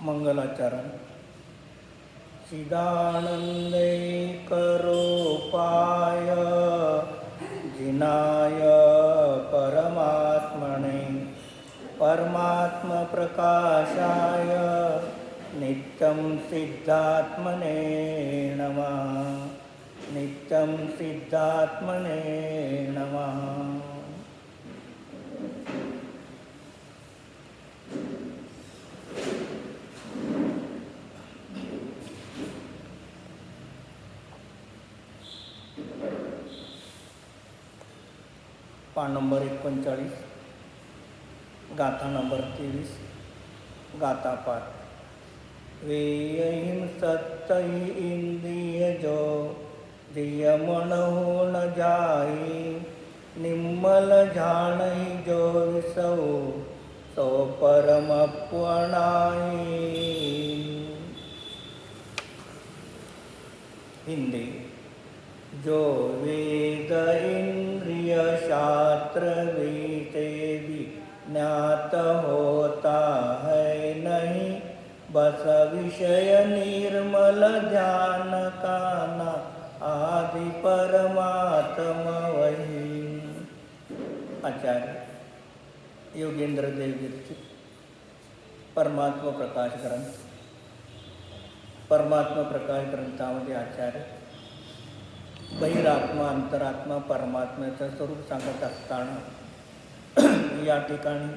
मंगलाचरण. चिदानन्दैकरूपाय जिनाय परमात्मने परमात्मप्रकाशाय नित्यं सिद्धात्मने नमः. नित्यं सिद्धात्मने नमः. पान नंबर 39, गाथा नंबर 23, गाथा पाठ. वेयहिं सत्तहि इंद्रिय जो दिय मन हो न जाई, निम्मल जाणहि जो विसौ सो परमप्वनाई. हिंदी. जो वेद इंद्रिय शास्त्र विषय विज्ञात होता है नहीं, बस विषय निर्मल ध्यान काना आदि परमात्मा वही. आचार्य योगेंद्र देव विरचित परमात्मा प्रकाश ग्रंथ. परमात्मा प्रकाश ग्रंथामध्ये आचार्य बहिरात्मा अंतरात्मा परमात्म्याचं स्वरूप सांगत असताना या ठिकाणी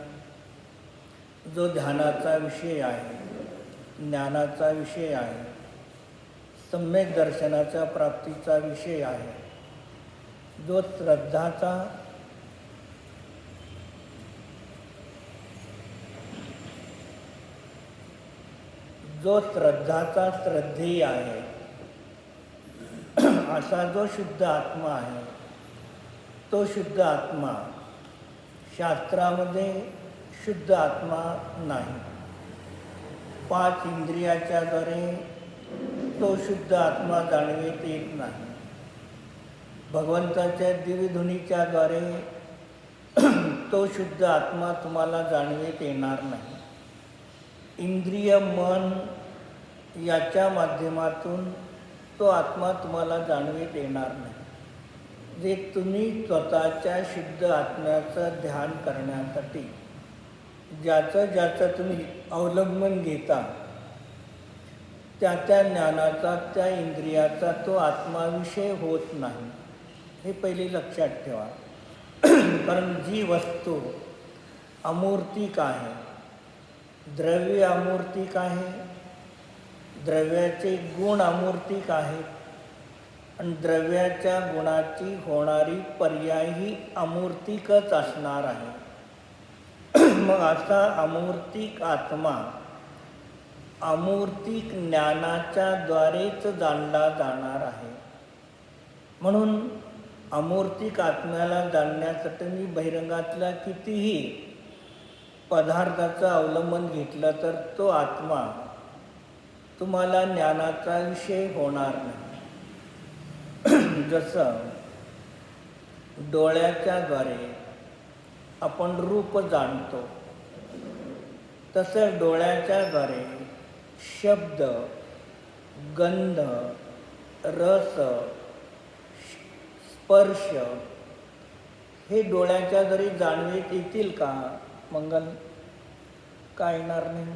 जो ध्यानाचा विषय आहे, ज्ञानाचा विषय आहे, सम्यक दर्शनाच्या प्राप्तीचा विषय आहे, जो श्रद्धाचा श्रद्धेय आहे, असा जो शुद्ध आत्मा आहे, तो शुद्ध आत्मा शास्त्रामध्ये शुद्ध आत्मा नाही. 5 इंद्रियाच्या द्वारे तो शुद्ध आत्मा जाणवित येत नाही. भगवंताच्या दिव्यधुनीच्या द्वारे तो शुद्ध आत्मा तुम्हाला जाणवित येणार नाही. इंद्रिय मन याच्या माध्यमातून तो आत्मा तुम्हाला जाणवित येणार नाही. जे तुम्ही स्वतःच्या शुद्ध आत्म्याचं ध्यान करण्यासाठी ज्याचं तुम्ही अवलंबन घेता, त्या ज्ञानाचा, त्या इंद्रियाचा तो आत्माविषय होत नाही. हे पहिले लक्षात ठेवा. कारण जी वस्तू अमूर्तिक आहे, द्रव्य अमूर्तिक आहे, द्रव्याचे गुण अमूर्तिक आहेत आणि द्रव्याच्या गुणाची होणारी पर्यायही अमूर्तिकच असणार आहे. मग असा अमूर्तिक आत्मा अमूर्तिक ज्ञानाच्या द्वारेच जाणला जाणार आहे. म्हणून अमूर्तिक आत्म्याला जाणण्यासाठी मी बहिरंगातल्या कितीही पदार्थाचं अवलंबन घेतलं तर तो आत्मा तुम्हाला ज्ञानाचा विषय होणार नाही. जसं डोळ्याच्या द्वारे आपण रूप जाणतो, तसं डोळ्याच्या द्वारे शब्द, गंध, रस, स्पर्श हे डोळ्याच्या द्वारे जाणवित येतील का? मंगल का येणार नाही?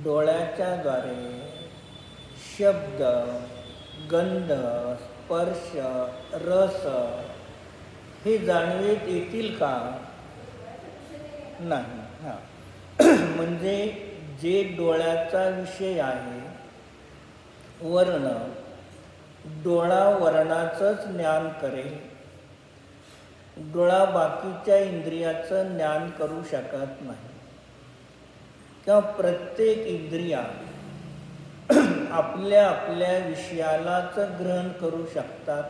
डोळ्याच्या द्वारे शब्द, गंध, स्पर्श, रस हे जाणवित येतील का? नाही. म्हणजे जे डोळ्याचा विषय आहे, वर्ण, डोळा वर्णाचंच ज्ञान करेल. डोळा बाकीच्या इंद्रियाचं ज्ञान करू शकत नाही. किंवा प्रत्येक इंद्रिया आपल्या आपल्या विषयालाच ग्रहण करू शकतात.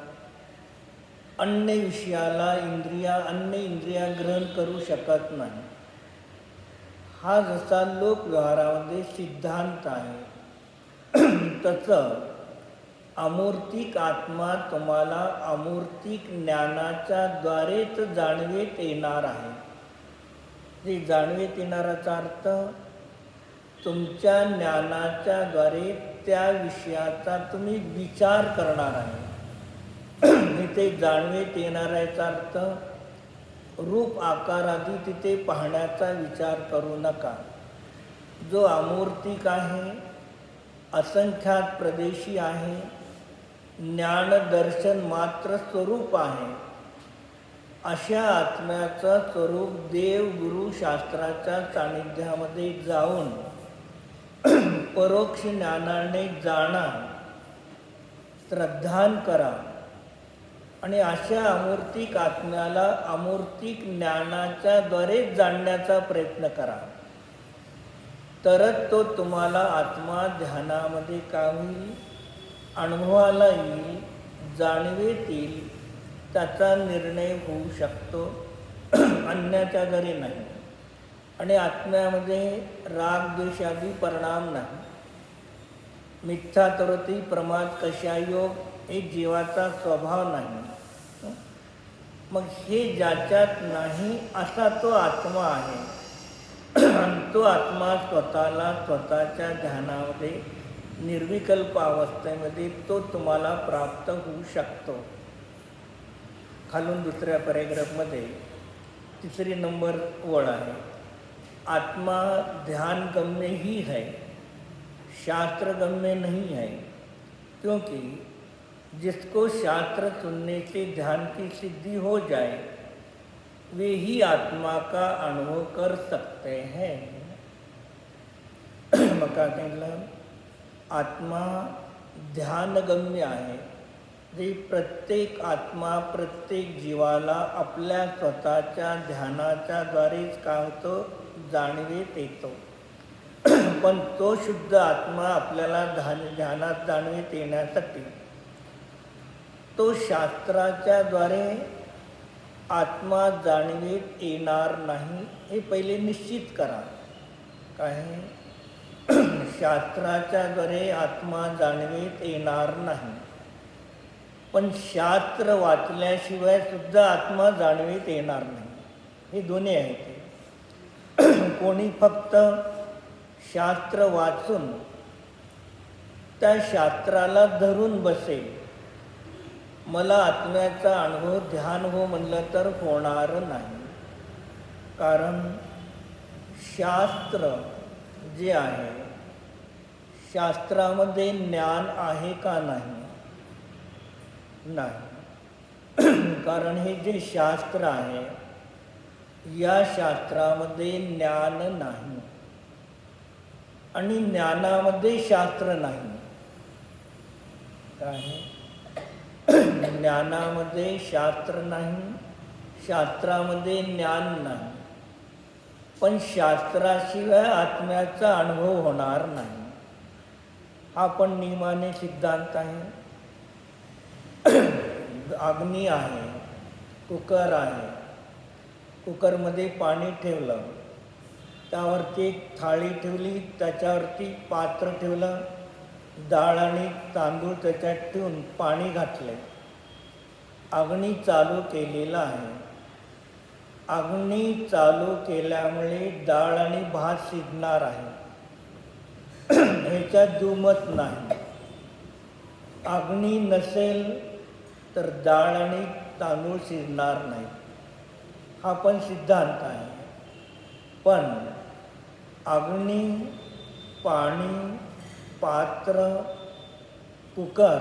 अन्य विषयाला अन्य इंद्रिया ग्रहण करू शकत नाही. हा जसा लोकव्यवहारामध्ये सिद्धांत आहे, तसं अमूर्तिक आत्मा तुम्हाला अमूर्तिक ज्ञानाच्या द्वारेच जाणवित येणार आहे. जे जाणवीत येणाराचा अर्थ तुमच्या ज्ञानाच्या द्वारे त्या विषयाचा तुम्ही विचार करणार आहे. इथे जाणवीत येणाऱ्याचा अर्थ रूप आकार आदी तिथे पाहण्याचा विचार करू नका. जो अमूर्तिक आहे, असंख्यात प्रदेशी आहे, ज्ञान दर्शन मात्र स्वरूप आहे, अशा आत्म्याचं स्वरूप देव गुरु शास्त्राच्या सानिध्यामध्ये जाऊन परोक्ष ज्ञानाने जाणा, श्रद्धान करा आणि अशा अमूर्तिक आत्म्याला अमूर्तिक ज्ञानाच्या द्वारे जाणण्याचा प्रयत्न करा. तरच तो तुम्हाला आत्मा ध्यानामध्ये का होईल, अनुभवाला येईल, जाणवेत येईल, त्याचा निर्णय होऊ शकतो, अन्याच्या घरी नाही. आणि आत्म्यामध्ये राग द्वेष आदी परिणाम नाही. मिथ्या तरती प्रमाद कषायोग हे जीवाचा स्वभाव नाही. मग हे ज्याच्यात नाही असा तो आत्मा आहे. तो आत्मा स्वतःला स्वतःच्या ध्यानामध्ये निर्विकल्प अवस्थेमध्ये तो तुम्हाला प्राप्त होऊ शकतो. खालून दुसऱ्या पॅरेग्राफमध्ये 3 नंबर ओळ आहे. आत्मा ध्यान गम्य ही है, शास्त्र गम्य नहीं है, क्योंकि जिसको शास्त्र सुनने से ध्यान की सिद्धि हो जाए वे ही आत्मा का अनुभव कर सकते हैं. मग काय सांगितलं, आत्मा ध्यानगम्य आहे. जे प्रत्येक आत्मा प्रत्येक जीवाला आपल्या स्वतःच्या ध्यानाच्या द्वारेच काय होतो, जाणवेत येतो. पण तो शुद्ध आत्मा आपल्याला ध्यानात जाणवेत येण्यासाठी तो शास्त्राच्या द्वारे आत्मा जाणवेत येणार नाही हे पहिले निश्चित करा. काय शास्त्राच्या द्वारे आत्मा जाणवेत येणार नाही, पण शास्त्र वाचल्याशिवाय सुद्धा आत्मा जाणवेत येणार नाही. हे दोन्ही आहेत. कोणी फक्त शास्त्र वाचून त्या शास्त्राला धरून बसेल, मला आत्म्याचा अनुभव ध्यान हो म्हणलं तर होणार नाही. कारण शास्त्र जे आहे, शास्त्रामध्ये ज्ञान आहे का नाही? नाही. कारण हे जे शास्त्र आहे, या शास्त्रामध्ये ज्ञान नाही आणि ज्ञानामध्ये शास्त्र नाही. काय ज्ञानामध्ये शास्त्र नाही, शास्त्रामध्ये ज्ञान नाही, पण शास्त्राशिवाय आत्म्याचा अनुभव होणार नाही. हा पण नियमाने सिद्धांत आहे. अग्नी आहे, कुकर आहे, कुकरमध्ये पाणी ठेवलं, त्यावरती एक थाळी ठेवली, त्याच्यावरती पात्र ठेवलं, डाळ आणि तांदूळ त्याच्यात ठेवून पाणी घातले, अग्नी चालू केलेला आहे. अग्नी चालू केल्यामुळे डाळ आणि भात शिजणार आहे, ह्याच्यात दुमत नाही. अग्नी नसेल तर डाळ आणि तांदूळ शिजणार नाही. हा पण सिद्धांत आहे. पण अग्नी, पाणी, पात्र, कुकर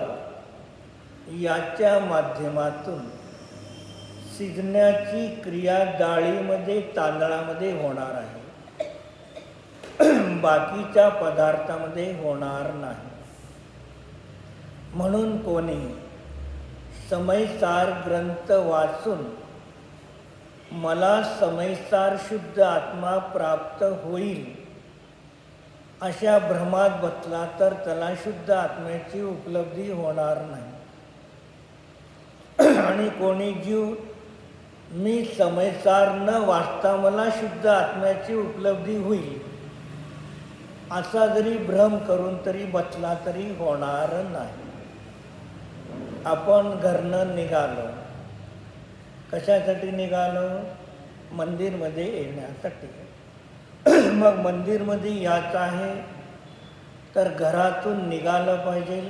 याच्या माध्यमातून शिजण्याची क्रिया डाळीमध्ये तांदळामध्ये होणार आहे, बाकीच्या पदार्थामध्ये होणार नाही. म्हणून कोणी समयसार ग्रंथ वाचून मला समयसार शुद्ध आत्मा प्राप्त होईल अशा भ्रमात बसला तर त्याला शुद्ध आत्म्याची उपलब्धी होणार नाही. आणि कोणी जीव मी समयसार न वाचता मला शुद्ध आत्म्याची उपलब्धी होईल असा जरी भ्रम करून तरी बसला तरी होणार नाही. आपण घरनं निघालो, कशासाठी निघालो? मंदिरमध्ये येण्यासाठी. मग मंदिरमध्ये यायचं आहे तर घरातून निघालं पाहिजे,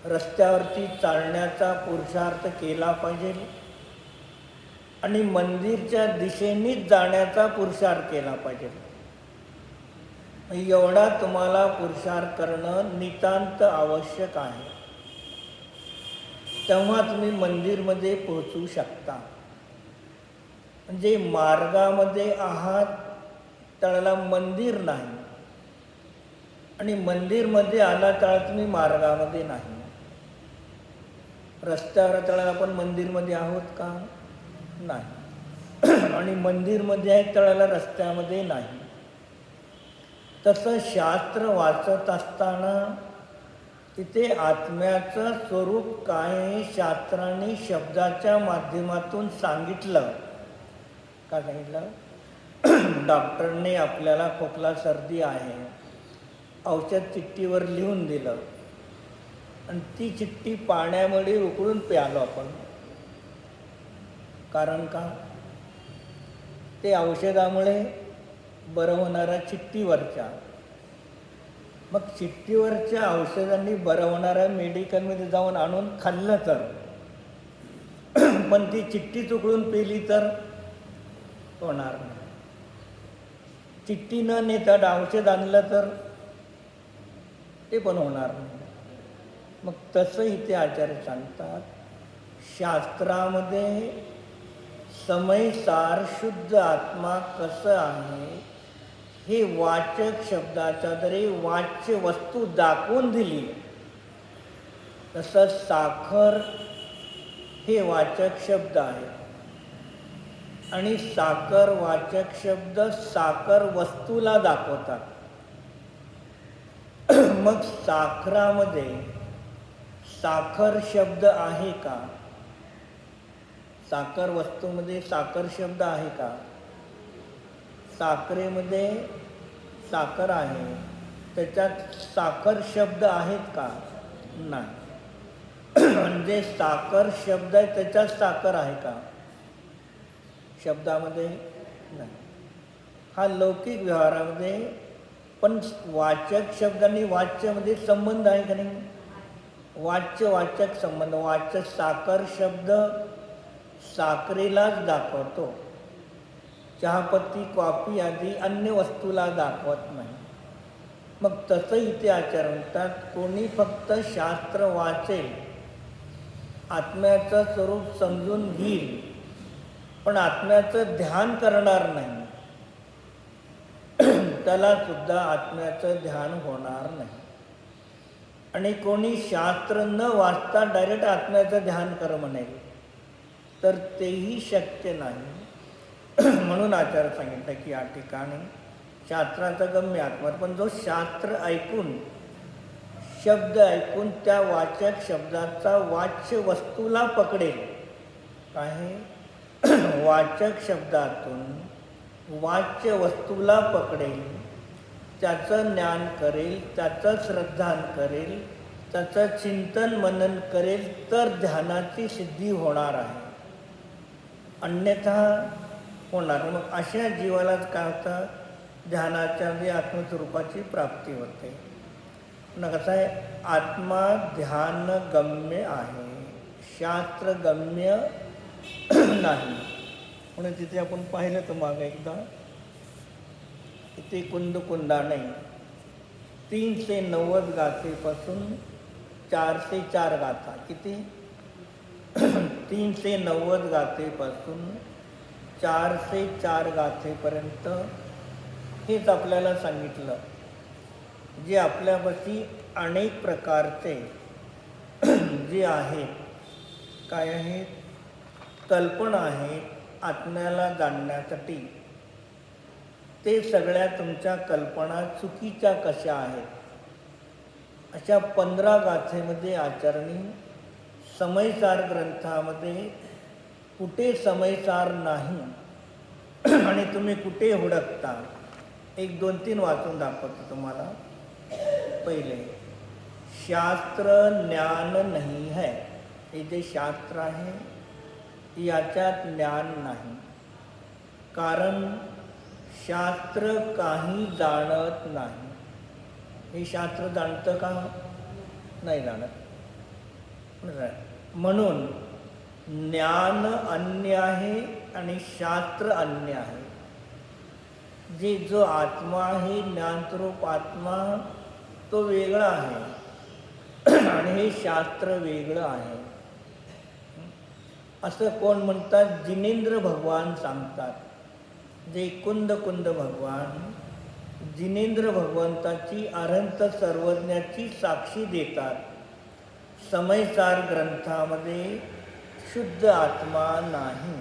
रस्त्यावरती चालण्याचा पुरुषार्थ केला पाहिजे आणि मंदिरच्या दिशेनेच जाण्याचा पुरुषार्थ केला पाहिजे. एवढा तुम्हाला पुरुषार्थ करणं नितांत आवश्यक आहे. तेव्हा तुम्ही मंदिरमध्ये पोहोचू शकता. म्हणजे मार्गामध्ये आहात त्याला मंदिर नाही आणि मंदिरमध्ये आला त्याला तुम्ही मार्गामध्ये नाही. रस्त्यावर त्याला आपण मंदिरमध्ये आहोत का? नाही. आणि मंदिरमध्ये आहे त्याला रस्त्यामध्ये नाही. तसं शास्त्र वाचत असताना तिथे आत्म्याचं स्वरूप काय शास्त्राने शब्दाच्या माध्यमातून सांगितलं. का सांगितलं? डॉक्टरने आपल्याला खोकला सर्दी आहे, औषध चिठ्ठीवर लिहून दिलं आणि ती चिठ्ठी पाण्यामध्ये उकळून प्यालो आपण. कारण का? ते औषधामुळे बरं होणाऱ्या चिठ्ठीवरच्या. मग चिठ्ठीवरच्या औषधांनी बरं होणाऱ्या मेडिकलमध्ये जाऊन आणून खाल्लं तर, पण ती चिठ्ठी उकळून पेली तर होणार नाही. चिठ्ठी न नेता औषध आणलं तर ते पण होणार नाही. मग तसं इथे आचार्य सांगतात, शास्त्रामध्ये समयसार शुद्ध आत्मा कसं आहे हे वाचक शब्दाच्या द्वारे वाच्य वस्तू दाखवून दिली. तसं साखर हे वाचक शब्द आहे आणि साखर वाचक शब्द साखर वस्तूला दाखवतात. मग साखरामध्ये साखर शब्द आहे का? साखर वस्तूमध्ये साखर शब्द आहे का? साखरेमध्ये साखर आहे, त्याच्यात साखर शब्द आहेत का? नाही. म्हणजे साखर शब्द आहे त्याच्यात साखर आहे का? शब्दामध्ये नाही. हा लौकिक व्यवहारामध्ये. पण वाचक शब्दांनी वाच्यमध्ये संबंध आहे का नाही? वाच्य वाचक संबंध. वाचक साखर शब्द साखरेलाच दाखवतो, चहापत्ती कॉफी आदी अन्य वस्तूला दाखवत नाही. मग तसं इथे आचार्य म्हणतात, कोणी फक्त शास्त्र वाचेल, आत्म्याचं स्वरूप समजून घेईल, पण आत्म्याचं ध्यान करणार नाही, त्याला सुद्धा आत्म्याचं ध्यान होणार नाही. आणि कोणी शास्त्र न वाचता डायरेक्ट आत्म्याचं ध्यान कर म्हणेल तर तेही शक्य नाही. म्हणून आचार्य सांगितलं की या ठिकाणी शास्त्राचं गम्य आत्मा, पण जो शास्त्र ऐकून शब्द ऐकून त्या वाचक शब्दाचा वाच्य वस्तूला पकडेल. काय? वाचक शब्दातून वाच्य वस्तूला पकडेल, त्याचं ज्ञान करेल, त्याचं श्रद्धान करेल, त्याचं चिंतन मनन करेल तर ध्यानाची सिद्धी होणार आहे, अन्यथा होणार. मग अशा जीवालाच काय होतं? ध्यानाच्या आत्मस्वरूपाची प्राप्ती होते. पुन्हा कसं आहे? आत्मा ध्यान गम्य आहे, शास्त्र गम्य नाही. म्हणून तिथे आपण पाहिलं तर मागे एकदा इथे कुंदकुंदाने 390 गाथेपासून 404 गाथा, किती? 390 गाथेपासून 404 गाथेपर्यंत हेच आपल्याला सांगितलं, जे आपल्यापाशी अनेक प्रकारचे जे आहेत, काय आहेत? कल्पना आहेत आत्म्याला जाणण्यासाठी. ते सगळ्या तुमच्या कल्पना चुकीच्या कशा आहेत, अशा 15 गाथेमध्ये आचार्यांनी समयसार ग्रंथामध्ये कुठे समयसार नाही आणि तुम्ही कुठे हुडकता, 1, 2, 3 वाचून दाखवतो तुम्हाला. पहिले, शास्त्र ज्ञान नाही है. हे जे शास्त्र आहे याच्यात ज्ञान नाही. कारण शास्त्र काही जाणत नाही. हे शास्त्र जाणतं का? नाही जाणत. म्हणून ज्ञान अन्य आहे आणि शास्त्र अन्य आहे. जो आत्मा आहे, ज्ञानस्वरूप आत्मा, तो वेगळा आहे आणि हे शास्त्र वेगळं आहे. असं कोण म्हणतात? जिनेंद्र भगवान सांगतात. जे कुंद भगवान जिनेंद्र भगवंताची अनंत सर्वज्ञाची साक्षी देतात. समयसार ग्रंथामध्ये शुद्ध आत्मा नाही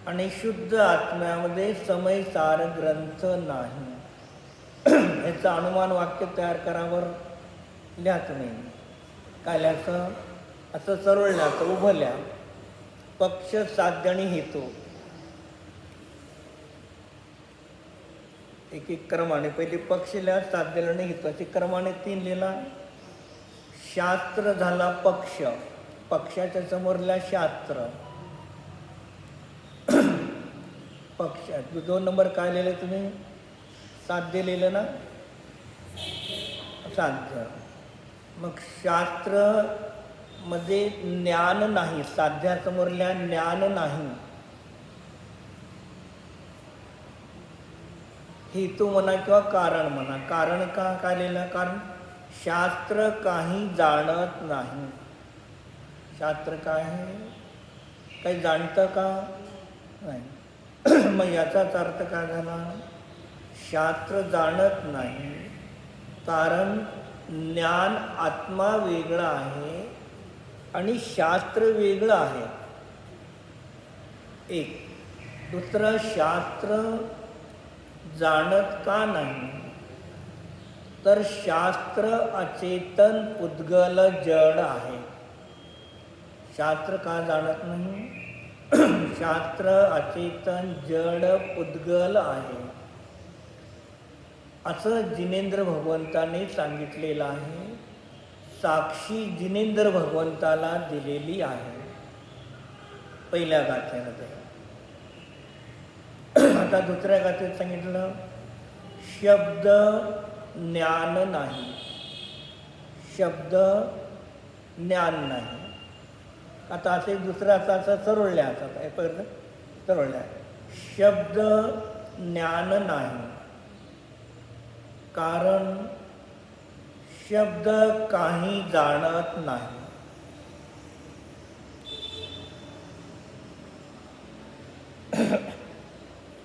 आणि शुद्ध आत्म्यामध्ये समयसार ग्रंथ नाही. याचं अनुमान वाक्य तयार करावर लिहायचं नाही. काय लिहायचं? असं सरळ लिहायचं, उभं लिहा. पक्ष, साध्य आणि हेतू एक एक क्रमाने. पहिले पक्ष लिहा, साध्य आणि हेतू असे क्रमाने 3 लिहिला. शास्त्र झाला पक्ष, पक्षाच्या समोर लिहा शास्त्र. पक्ष 2 नंबर काय लिहिलं तुम्ही? साध्य लिहिलं ना? साध्य. मग शास्त्र मध्ये ज्ञान नाही, साध्यासमोर लिहा ज्ञान नाही. हेतू म्हणा किंवा कारण म्हणा. कारण का काय लिहिलं? कारण शास्त्र काही जाणत नाही. शास्त्र काय आहे? काही जाणतं का? नाही. मग याचाच अर्थ काय झाला? शास्त्र जाणत नाही कारण ज्ञान आत्मा वेगळा आहे आणि शास्त्र वेगळं आहे. एक. दुसरं, शास्त्र जाणत का नाही? तर शास्त्र अचेतन पुद्गल जड आहे. शास्त्र का जाणत नाही? शास्त्र अचेतन जड पुद्गल आहे असं जिनेंद्र भगवंताने सांगितलेलं आहे. साक्षी जिनेंद्र भगवंताला दिलेली आहे पहिल्या गाथेमध्ये. आता दुसऱ्या गाथेत सांगितलं शब्द ज्ञान नाही. शब्द ज्ञान नाही. आता असे दुसरं असं सरळ लिहायचं. काय पहिलं सरळ लिहा. शब्द ज्ञान नाही कारण शब्द काही जाणत नाही.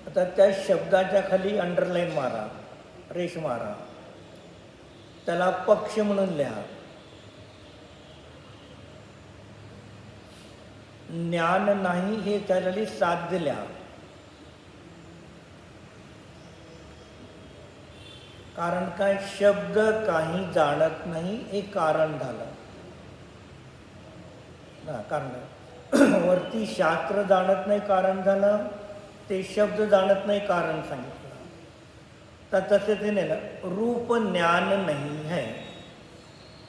आता त्या शब्दाच्या खाली अंडरलाईन मारा, रेष मारा. त्याला पक्ष म्हणून लिहा. ज्ञान नाही हे त्याला साध्य लिहा. कारण काय? शब्द काही जाणत नाही हे कारण झालं ना. कारण वरती शास्त्र जाणत नाही कारण झालं, ते शब्द जाणत नाही कारण सांगितलं. तर तसे ते नाही ना. रूप ज्ञान नाही है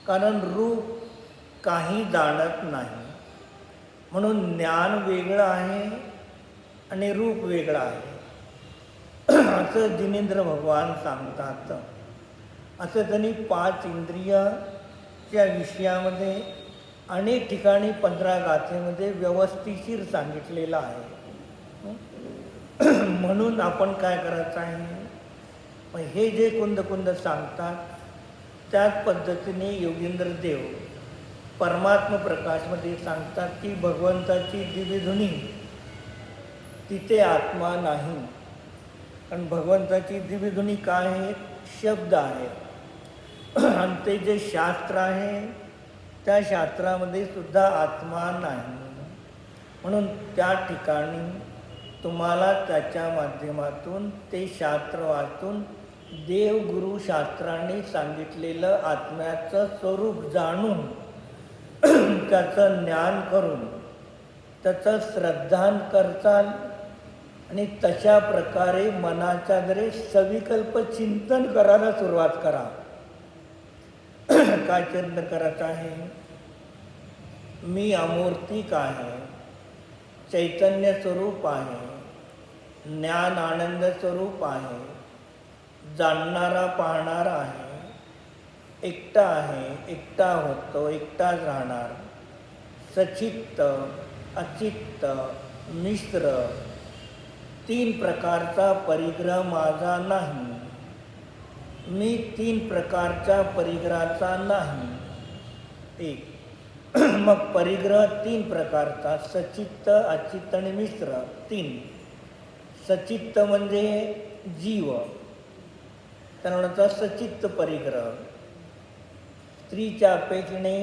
कारण रूप काही जाणत नाही म्हणून ज्ञान वेगळं आहे आणि रूप वेगळं आहे असं जिनेंद्र भगवान सांगतात. असं त्यांनी 5 इंद्रियाच्या विषयामध्ये अनेक ठिकाणी 15 गाथेमध्ये व्यवस्थिशीर सांगितलेलं आहे. म्हणून आपण काय करायचं आहे? हे जे कुंद सांगतात त्याच पद्धतीने योगींद्र देव परमात्म प्रकाशमध्ये सांगतात की भगवंताची दिव्यध्वनी तिथे आत्मा नाही. कारण भगवंताची दिव्यध्वनी काय आहे? शब्द आहेत. आणि ते जे शास्त्र आहे त्या शास्त्रामध्ये सुद्धा आत्मा नाही. म्हणून त्या ठिकाणी तुम्हाला त्याच्या माध्यमातून ते शास्त्र वाचून देवगुरु शास्त्राने सांगितलेलं आत्म्याचं स्वरूप जाणून त्याचं ज्ञान करून त्याचं श्रद्धान करताल आणि तशा प्रकारे मनाच्या जरी सविकल्प चिंतन करायला सुरुवात करा. काय चिंतन करायचं आहे? मी अमूर्तिक आहे, चैतन्य स्वरूप आहे, ज्ञान आनंद स्वरूप आहे, जाणणारा पाहणारा आहे, एकटा आहे, एकटा होतो, एकटाच राहणार, सचित्त, अचित्त, मिश्र, तीन प्रकारचा परिग्रह माझा नाही, मी तीन प्रकारच्या परिग्रहाचा नाही. एक मग परिग्रह तीन प्रकारचा, सचित्त, अचित्त आणि मिश्र, तीन. सचित्त म्हणजे जीव, त्याला म्हणतात सचित्त परिग्रह. स्त्रीच्या अपेक्षेने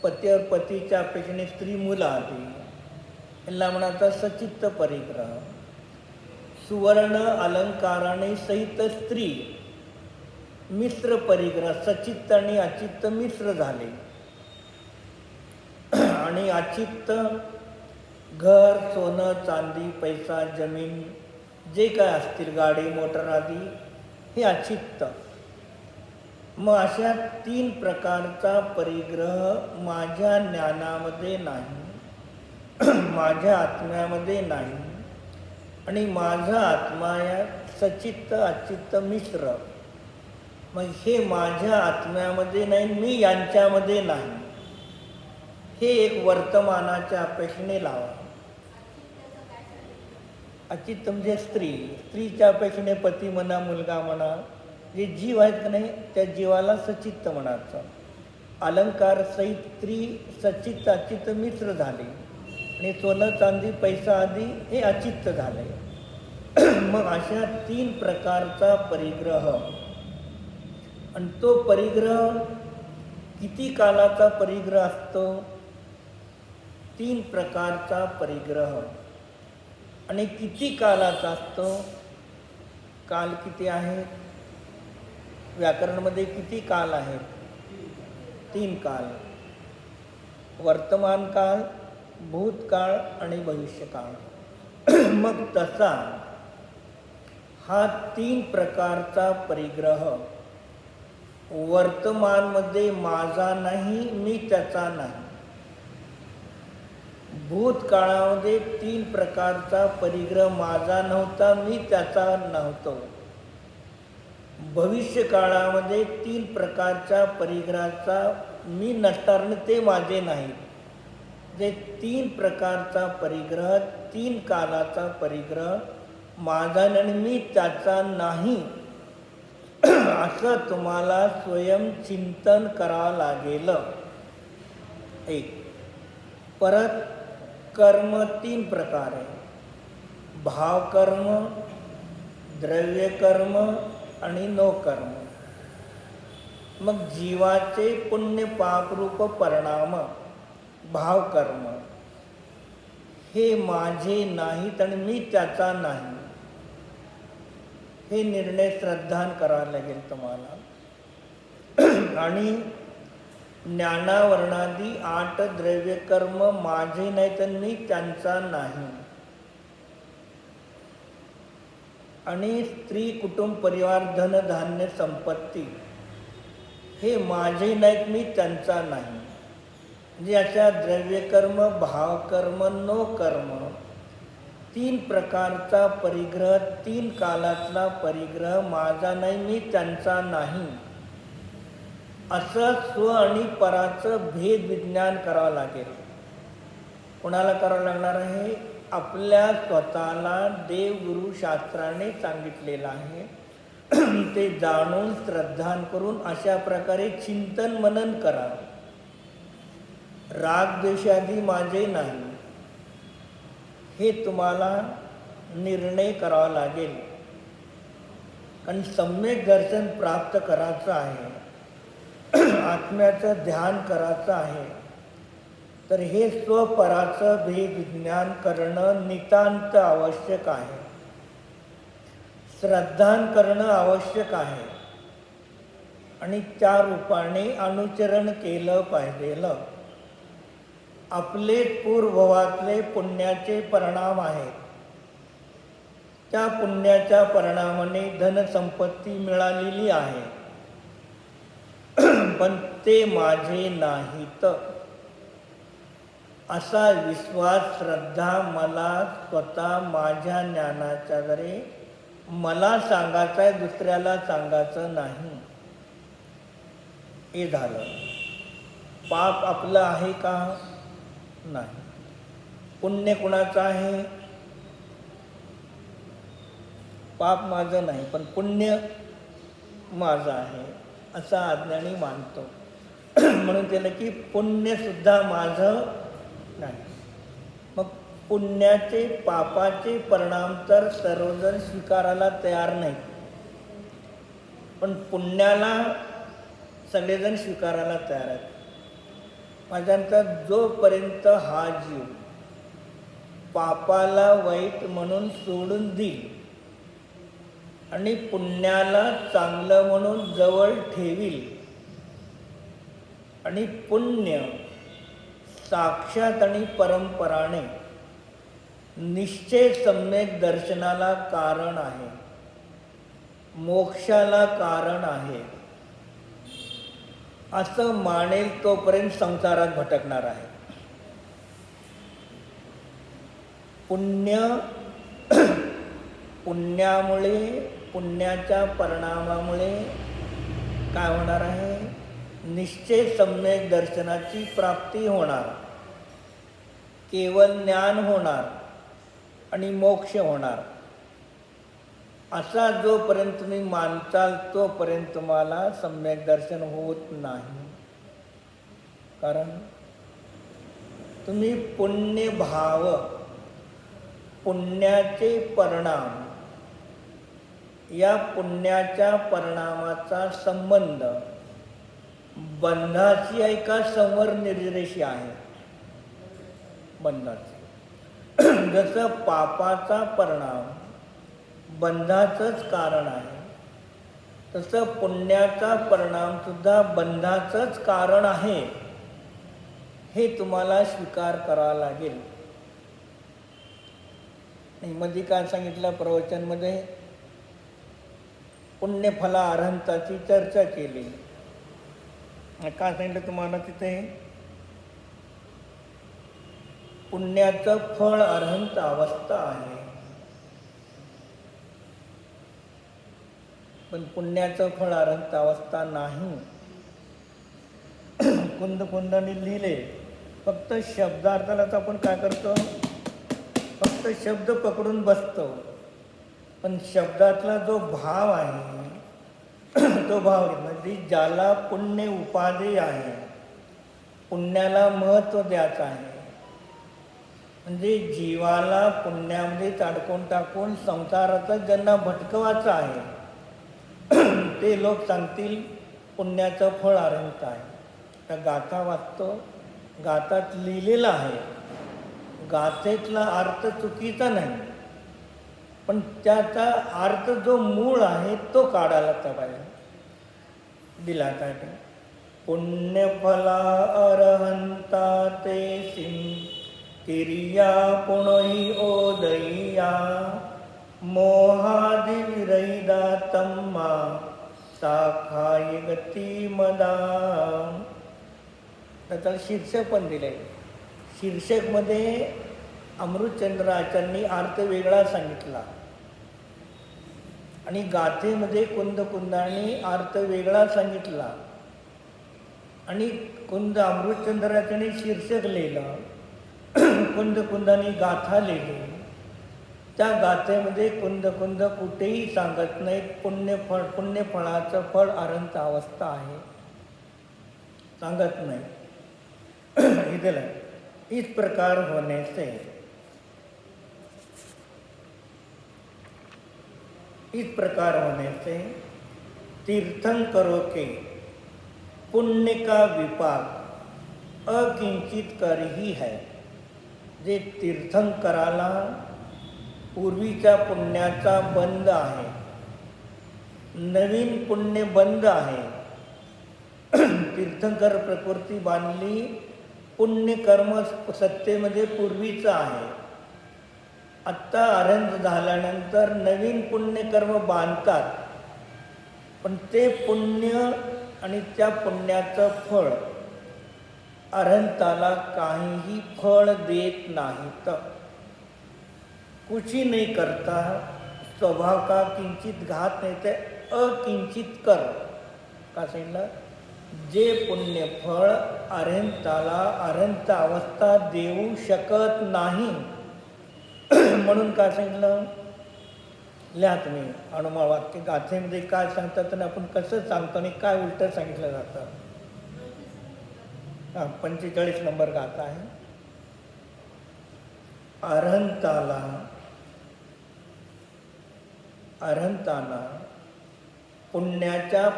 पतीवर, पतीच्या अपेक्षेने स्त्री मुलादी, याला म्हणतात सचित्त परिग्रह. सुवर्ण अलंकाराने सहित स्त्री, मिश्र परिग्रह, सचित्त आणि अचित्त मिश्र झाले. आणि अचित्त घर, सोनं, चांदी, पैसा, जमीन, जे काय असतील, गाडी, मोटर आदी, हे अचित्त. मग अशा तीन प्रकारचा परिग्रह माझ्या ज्ञानामध्ये नाही, माझ्या आत्म्यामध्ये नाही. आणि माझा आत्मा या सचित्त अचित्त मिश्र, मग हे माझ्या आत्म्यामध्ये नाही, मी यांच्यामध्ये नाही. हे एक वर्तमानाच्या अपेक्षेने लावा. अचित्त म्हणजे स्त्री, स्त्रीच्या अपेक्षेने पती म्हणा, मुलगा म्हणा, जे जीव आहेत का नाही, त्या जीवाला सचित्त म्हणायचं. अलंकार सहित स्त्री सचित्त अचित्त मिश्र झाले, आणि सोनं, चांदी, पैसा आदी हे अचित्त झाले. मग अशा तीन प्रकारचा परिग्रह, आणि तो परिग्रह किती कालाचा परिग्रह असतो? तीन प्रकारचा परिग्रह. आणि किती कालाचा असतो? काल किती आहेत? व्याकरणमध्ये किती काल आहेत? तीन काल, वर्तमान काळ, भूतकाळ आणि भविष्यकाळ. मग तसा हा तीन प्रकारचा परिग्रह वर्तमानमध्ये माझा नाही, मी त्याचा नाही. भूतकाळामध्ये तीन प्रकारचा परिग्रह माझा नव्हता, मी त्याचा नव्हतो. भविष्य काळामध्ये तीन प्रकारच्या परिग्रहाचा मी नसणार, ते माझे नाही. जे तीन प्रकारचा परिग्रह, तीन कालाचा परिग्रह माझा आणि मी त्याचा नाही, असं तुम्हाला स्वयंचिंतन करावं लागेल. एक. परत कर्म तीन प्रकार आहे, भावकर्म, द्रव्यकर्म आणि नो कर्म. मग जीवाचे पुण्य पापरूप परिणाम, भावकर्म, हे माझे नाहीत आणि मी त्याचा नाही. हे निर्णय श्रद्धान करावा लागेल तुम्हाला. आणि ज्ञानावरणादी 8 द्रव्यकर्म माझे नाहीत आणि मी त्यांचा नाही. आणि स्त्री, कुटुंब, परिवार, धन, धान्य, संपत्ती हे माझे नाहीत, मी त्यांचा नाही. म्हणजे अशा द्रव्यकर्म, भावकर्म, नो कर्म, तीन प्रकारचा परिग्रह, तीन कालातला परिग्रह माझा नाही, मी त्यांचा नाही. असं स्व आणि पराचं भेद विज्ञान करावं लागेल. कोणाला करावं लागणार आहे? आपल्या स्वतःला देवगुरु शास्त्राने सांगितलेलं आहे. ते जाणून श्रद्धान करून अशा प्रकारे चिंतन मनन करा. राग द्वेषादी माझे नाही, हे तुम्हाला निर्णय करावा लागेल. कारण सम्यक दर्शन प्राप्त करायचं आहे, आत्म्याचं ध्यान करायचं आहे, तर हे स्वपराचं भेद विज्ञान करणं नितांत आवश्यक आहे. श्रद्धान करणं आवश्यक आहे. आणि त्या रूपाने अनुचरण केलं पाहिजे. आपले पूर्वभावातले पुण्याचे परिणाम आहेत. त्या पुण्याच्या परिणामाने धनसंपत्ती मिळालेली आहे, पण ते माझे नाहीत. असा विश्वास श्रद्धा मला स्वतः माझ्या ज्ञानाच्या द्वारे मला सांगायचं आहे, दुसऱ्याला सांगायचं नाही. हे झालं. पाप आपलं आहे का? नाही. पुण्य कुणाचं आहे? पाप माझं नाही, पण पुण्य माझं आहे असा अज्ञानी मानतो. म्हणून त्याला की पुण्यसुद्धा माझं नाही. मग पुण्याचे पापाचे परिणाम तर सर्वजण स्वीकारायला तयार नाही, पण पुण्याला सगळेजण स्वीकारायला तयार आहेत. माझ्यानंतर जोपर्यंत हा जीव पापाला वाईट म्हणून सोडून देईल आणि पुण्याला चांगलं म्हणून जवळ ठेवील आणि पुण्य साक्षात आणि परंपराने निश्चय सम्यक दर्शनाला कारण आहे, मोक्षाला कारण आहे, असं मानेल तोपर्यंत संसारात भटकणार आहे. पुण्यामुळे पुण्याच्या परिणामामुळे काय होणार आहे? निश्चय सम्यक दर्शनाची प्राप्ती होणार, केवळ ज्ञान होणार आणि मोक्ष होणार. असा जोपर्यंत तुम्ही मानताल तोपर्यंत तुम्हाला सम्यक दर्शन होत नाही. कारण तुम्ही पुण्यभाव, पुण्याचे परिणाम, या पुण्याच्या परिणामाचा संबंध बंधाची आहे का समर निर्देशी आहे? बंधाची. जसं पापाचा परिणाम बंधाचंच कारण आहे, तसं पुण्याचा परिणामसुद्धा बंधाचंच कारण आहे. हे तुम्हाला स्वीकार करावा लागेल. मध्ये काय सांगितलं प्रवचनमध्ये? पुण्यफला अर्हंताची चर्चा केली. काय सांगितलं तुम्हाला तिथे? पुण्याचं फळ अर्हंत अवस्था आहे, पण पुण्याचं फळ अर्हंत अवस्था नाही. कुंदकुंदाने लिहिले. फक्त शब्दार्थालाच आपण काय करतो? फक्त शब्द पकडून बसतो, पण शब्दातला जो भाव आहे तो भाव म्हणजे ज्याला पुण्य उपाधी आहे, पुण्याला महत्त्व द्यायचं आहे. म्हणजे जीवाला पुण्यामध्ये अडकून टाकून संसाराचं ज्यांना भटकवायचं आहे ते लोक सांगतील पुण्याचं फळ अर्हंत आहे. त्या गाथा वाचतो, गाथात लिहिलेलं आहे. गाथेतला अर्थ चुकीचा नाही, पण त्याचा अर्थ जो मूळ आहे तो काढायला पाहिजे. दिला काय? पुण्यफला अर्हंता ते सिं किरिया पुणही ओदयिया मोहादि विरहिदा तम्मा साखाय गती मदा. त्याचं शीर्षक पण दिले. शीर्षकमध्ये अमृतचंद्र आचार्यांनी अर्थ वेगळा सांगितला आणि गाथेमध्ये कुंदकुंदाने अर्थ वेगळा सांगितला. आणि अमृतचंद्राचार्यांनी शीर्षक लिहिलं, कुंदकुंदाने गाथा लिहिली. त्या गाथेमध्ये कुंदकुंद कुठेही सांगत नाहीत पुण्यफळाचं फळ अर्हंत अवस्था आहे, सांगत नाही. इस प्रकार होने से तीर्थंकरों के पुण्य का विपाक अकिंचित कर ही है. जे तीर्थंकराला पूर्वीच्या पुण्याचा बंध आहे, नवीन पुण्य बंध आहे. तीर्थंकर प्रकृती बांधली, पुण्यकर्म सत्तेमध्ये पूर्वीचं आहे. आत्ता अर्हंत झाल्यानंतर नवीन पुण्यकर्म बांधतात, पण ते पुण्य आणि त्या पुण्याचं फळ अरहंताला काहीही फळ देत नाहीत. कुछ नहीं करता, स्वभाव का किंचित घात नाही ते अकिंचित कर. का सांगितलं? जे पुण्यफळ अरहंताला अरहंत अवस्था देऊ शकत नाही म्हणून काय सांगितलं? लिहा तुम्ही अनुमा वाक्य गाथेमध्ये काय सांगतात आणि आपण कसं सांगतो आणि काय उलटं सांगितलं जातं. 45 नंबर गाथा आहे. अरहंताला पुण्याच्या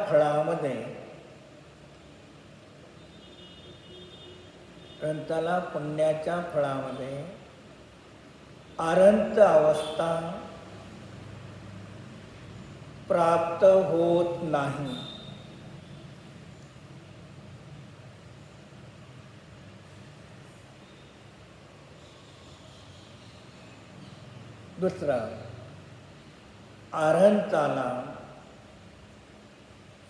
फळामध्ये अरहंत अवस्था प्राप्त होत नाही. दुसरा, अरहंताला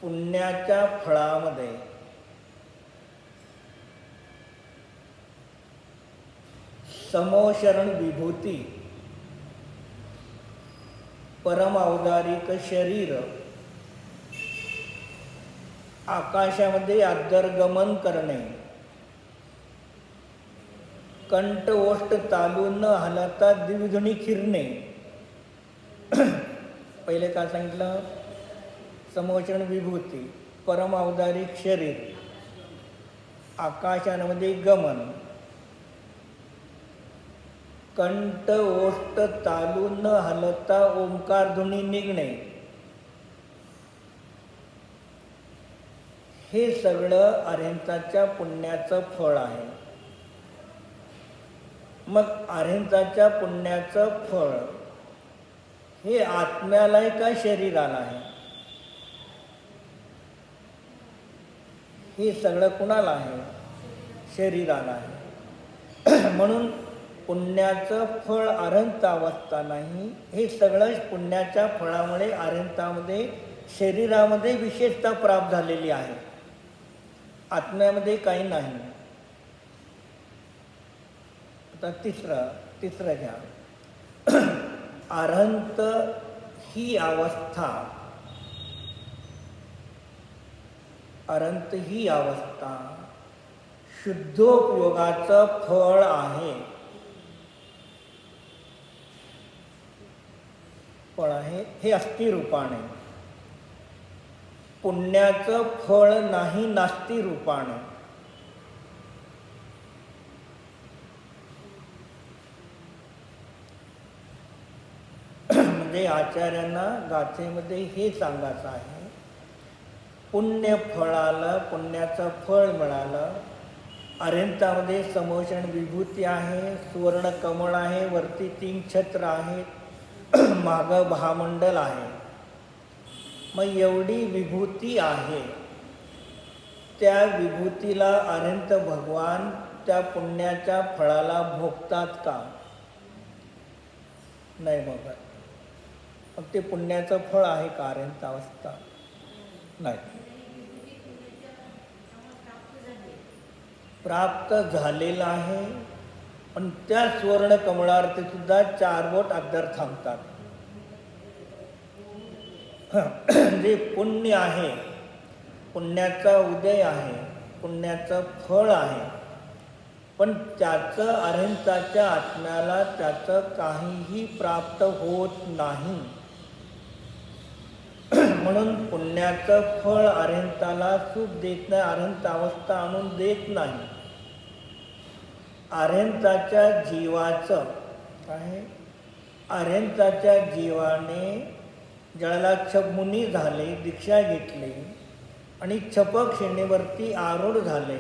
पुण्याच्या फळामध्ये समोशरण विभूती, परमावधारिक शरीर, आकाशामध्ये अंतर्गमन करणे, कंठ ओष्ठ तालून न हलता द्विधुनी फिरणे. पहिले काय सांगितलं? समोचरण विभूती, परमावधारिक शरीर, आकाशामध्ये गमन, कंठ ओष्ठ तालून न हलता ओंकार ध्वनी निघणे. हे सगळं अरहंताच्या पुण्याचं फळ आहे. मग अरहंताच्या पुण्याचं फळ हे आत्म्याला आहे का शरीराला आहे? हे सगळं कुणाला आहे? शरीराला आहे. म्हणून पुण्याचं फळ अरहंत अवस्था नाही. हे सगळं पुण्याच्या फळामुळे अरहंतामध्ये शरीरामध्ये विशेषता प्राप्त झालेली आहे, आत्म्यामध्ये काही नाही. आता तिसरं घ्या. अरहंत ही अवस्था शुद्धोपयोगाचं फळ आहे. हे अस्थिरूपाने. पुण्याचं फळ नाही नास्ती रूपाने. म्हणजे आचार्यांना गाथेमध्ये हे सांगायचं आहे, पुण्यफळाला पुण्याचं फळ मिळालं. अरहंतामध्ये समोषण विभूती आहे, सुवर्ण कमळ आहे, वरती 3 छत्र आहेत, मागं महामंडल आहे. मग एवढी विभूती आहे, त्या विभूतीला अरहंत भगवान त्या पुण्याच्या फळाला भोगतात का? नाही भोगत. मग ते पुण्याचं फळ आहे का अरहंत अवस्था? नाही. प्राप्त झालेला आहे, पण त्या सुवर्ण कमळावरती सुद्धा 4 बोट अद्दर थांबतात. जे पुण्य आहे, पुण्याचा उदय आहे, पुण्याचं फळ आहे, पण त्याचं अरहंताच्या आत्म्याला त्याचं काहीही प्राप्त होत नाही. म्हणून पुण्याचं फळ अरहंताला सुख देत नाही, अरहंत अवस्था आणून देत नाही. अरहंताच्या जीवाचं आहे, अरहंताच्या जीवाने ज्याला मुनी झाले, दीक्षा घेतली आणि छपक श्रेणीवरती आरूढ झाले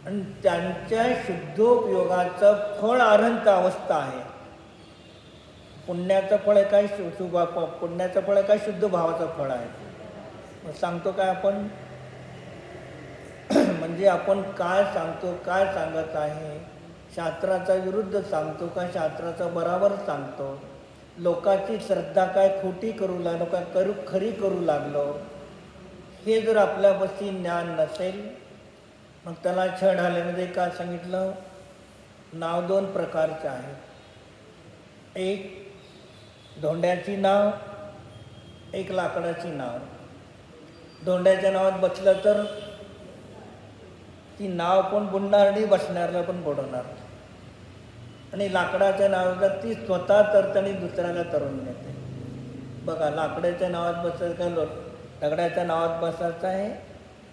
आणि त्यांच्या शुद्धोपयोगाचं फळ अरहंत अवस्था आहे. पुण्याचं फळ काय? पुण्याचं फळ काय? शुद्ध भावाचं फळ आहे. मग सांगतो काय आपण? म्हणजे आपण काय सांगतो, काय सांगत आहे? शास्त्राचा विरुद्ध सांगतो का शास्त्राचा बराबर सांगतो? लोकांची श्रद्धा काय खोटी करू लागलो का खरी करू लागलो? हे जर आपल्यापाशी ज्ञान नसेल, मग त्याला छळ आल्यामध्ये काय सांगितलं, नाव 2 प्रकारचे आहेत. एक धोंड्याची नाव, एक लाकडाची नाव. धोंड्याच्या नावात बसलं तर ती नाव पण बुडणार नाही, बसणाऱ्याला पण बुडवणार. आणि लाकडाच्या नावात ती स्वतः तरते आणि दुसऱ्याला तरून नेते. बघा, लाकडाच्या नावात बसायचं काय, दगडाच्या नावात बसायचं आहे.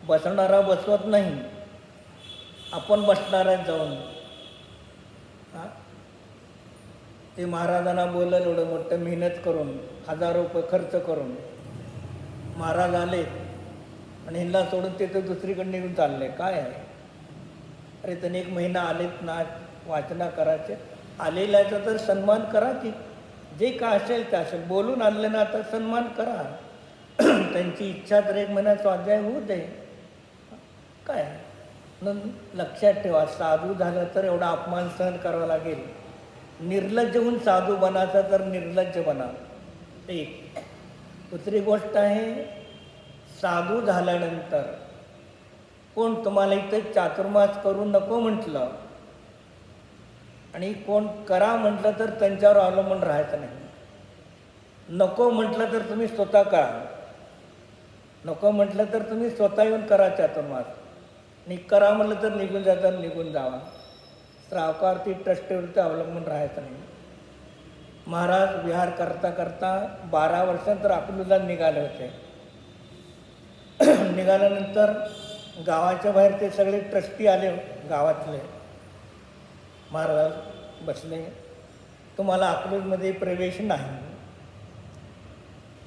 बसणारा बसवत नाही, आपण बसणार आहे जाऊन. हां, ते महाराजांना बोललं एवढं मोठं मेहनत करून, 1000 रुपये खर्च करून महाराज आले आणि ह्यांना सोडून ते तर दुसरीकडे निघून चालले. काय आहे, अरे त्यांनी 1 महिना आलेत ना, वाचना करायचे. आलेल्याचा तर सन्मान करा की, जे काय असेल ते असेल. बोलून आणले ना, तर सन्मान करा. त्यांची इच्छा तर 1 महिना स्वाध्याय होऊ दे. काय म्हणून लक्षात ठेवा, साधू झालं तर एवढा अपमान सहन करावा लागेल. निर्लज्ज होऊन साधू बनायचा तर निर्लज्ज बना. एक दुसरी गोष्ट आहे, साधू झाल्यानंतर कोण तुम्हाला इथं चातुर्मास करू नको म्हटलं आणि कोण करा म्हटलं तर त्यांच्यावर अवलंबून राहायचं नाही. नको म्हटलं तर तुम्ही स्वतः करा, नको म्हटलं तर तुम्ही स्वतः येऊन करा चातुर्मास. आणि करा म्हटलं तर निघून जाता, निघून जावा. श्रावकावरती ट्रस्टीवरती अवलंबून राहायचं नाही. महाराज विहार करता करता 12 वर्षांतर अकलूजला निघाले होते. निघाल्यानंतर गावाच्या बाहेर ते सगळे ट्रस्टी आले गावातले. महाराज बसले, तुम्हाला अकलूजमध्ये प्रवेश नाही,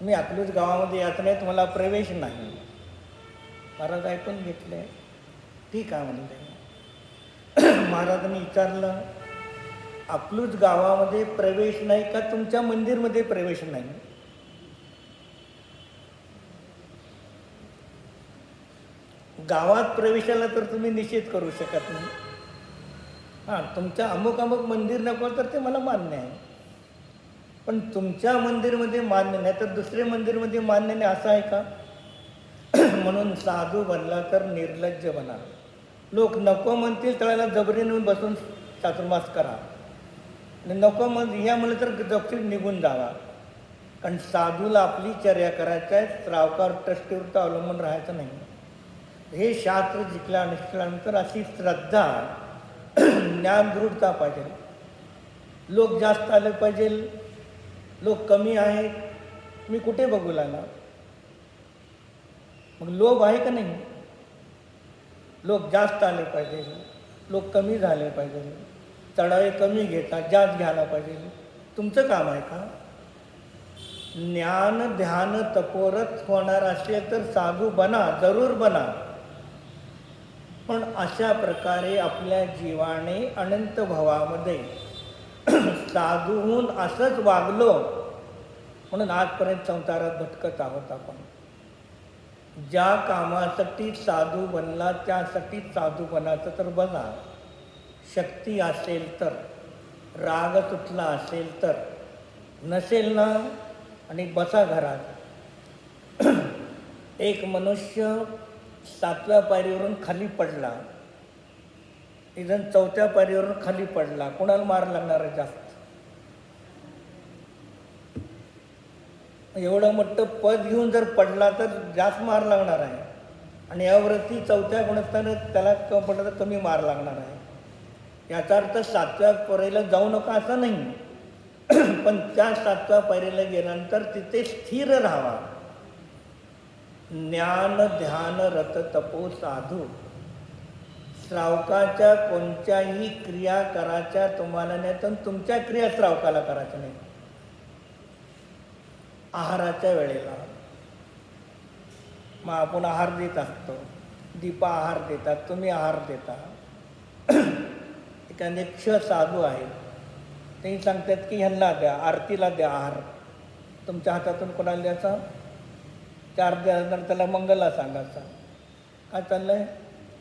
मी अकलूज गावामध्ये यात नाही, तुम्हाला प्रवेश नाही. महाराज ऐकून घेतले, ठीक आहे म्हणले. महाराजांनी विचारलं, अकलूज गावामध्ये प्रवेश नाही का तुमच्या मंदिरमध्ये प्रवेश नाही? गावात प्रवेशाला तर तुम्ही निषेध करू शकत नाही. हां, तुमच्या अमुक अमुक मंदिर नको तर ते मला मान्य आहे, पण तुमच्या मंदिरमध्ये मान्य नाही तर दुसरे मंदिरमध्ये मान्य नाही असं आहे का? म्हणून साधू बनला तर निर्लज्ज बना. लोक नको म्हणतील त्याला जबरी नेऊन बसून चातुर्मास करा, आणि नको या म्हणलं तर गपचूप निघून जावा. कारण साधूला आपली चर्या करायचं आहे, श्रावकार ट्रस्टीवर अवलंबून राहायचं नाही. हे शास्त्र शिकल्यानंतर अशी श्रद्धा ज्ञानदृढता पाहिजे. लोक जास्त आले पाहिजे, लोक कमी आहेत, मी कुठे बघू लागला? मग लोभ आहे का नाही? लोक जास्त आले पाहिजे, लोक कमी झाले पाहिजे, चढावे कमी घेतात, जास्त घ्यायला पाहिजे. तुमचं काम आहे का? ज्ञान ध्यान तपोरत होणार असेल तर साधू बना, जरूर बना. पण अशा प्रकारे आपल्या जीवाने अनंत भवामध्ये साधूहून असंच वागलो म्हणून आजपर्यंत संसारात भटकत आहोत आपण. ज्या कामासाठी साधू बनला त्यासाठी साधू बनायचं तर बना. शक्ती असेल तर, राग तुटला असेल तर, नसेल ना आणि बसा घरात. एक मनुष्य 7व्या पायरीवरून खाली पडला, एक जण 4थ्या पायरीवरून खाली पडला. कोणाला मार लागणार आहे जास्त? एवढं मोठं पद घेऊन जर पडला तर जास्त मार लागणार आहे, आणि यावरती 4थ्या गुणस्थानात त्याला पडलं तर कमी मार लागणार आहे. याचा अर्थ 7व्या पायरीला जाऊ नका असं नाही, पण त्या 7व्या पायरीला गेल्यानंतर तिथे स्थिर राहावा. ज्ञान ध्यान रत तपो साधू. श्रावकाच्या कोणत्याही क्रिया करायच्या तुम्हाला नाही, तर तुमच्या क्रिया श्रावकाला करायच्या नाही. आहाराच्या वेळेला मग आपण आहार देत असतो, दीपा आहार देतात, तुम्ही आहार देता. एखादे क्ष साधू आहेत, ते सांगतात की ह्यांना द्या, आरतीला द्या आहार. तुमच्या हातातून कोणाला द्यायचा? 4 दिवसानंतर त्याला मंगलला सांगायचा. काय चाललं आहे?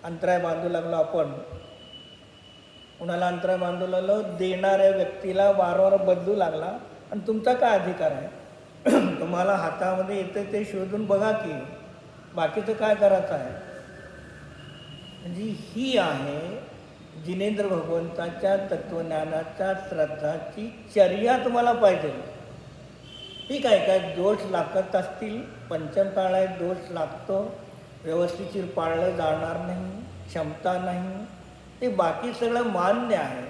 अंतराय बांधू लागलो आपण. कुणाला अंतराय बांधू लागलो? देणाऱ्या व्यक्तीला वारंवार बदलू लागला. आणि तुमचा काय अधिकार आहे? तुम्हाला हातामध्ये येतं ते शोधून बघा की, बाकीचं काय करायचं आहे? म्हणजे ही आहे जिनेंद्र भगवंताच्या तत्वज्ञानाच्या श्रद्धाची चर्या तुम्हाला पाहिजे. ठीक आहे, काय दोष लागत असतील, पंचमकाळ आहे, दोष लागतो, व्यवस्थित पाळलं जाणार नाही, क्षमता नाही, ते बाकी सगळं मान्य आहे.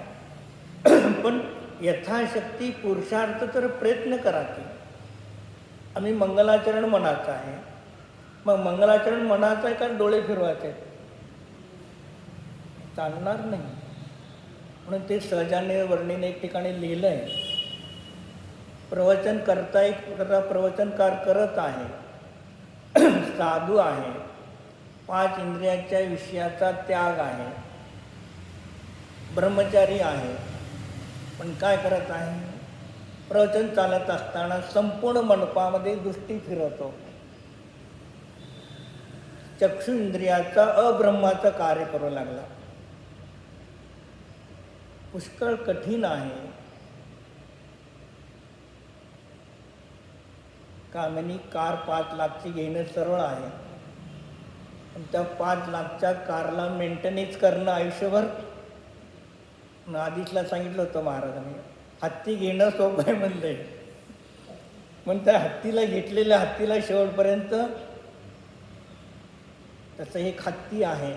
पण यथाशक्ती पुरुषार्थ तर प्रयत्न करा की. आम्ही मंगलाचरण मनाचं आहे, मग मंगलाचरण मनाचं आहे का डोळे फिरवायचे? चालणार नाही. म्हणून ते सहजाने वर्णीने एक ठिकाणी लिहिलं आहे, प्रवचन करता एक प्रवचनकार करत आहे, साधू आहे, 5 इंद्रियाच्या विषयाचा त्याग आहे, ब्रह्मचारी आहे, पण काय करत आहे? प्रवचन चालत असताना संपूर्ण मंडपामध्ये दृष्टी फिरवतो. चक्षु इंद्रियाचा अब्रह्माचं कार्य करू लागला. पुष्कळ कठीण आहे. कामिनी कार 5 लाखची घेणं सरळ आहे, पण त्या 5 लाखच्या कारला मेंटेनन्स करणं आयुष्यभर. आधीचला सांगितलं होतं महाराजांनी, हत्ती घेणं सोपं आहे म्हणलंय, पण त्या हत्तीला घेतलेल्या हत्तीला शेवटपर्यंत. तसं एक हत्ती आहे,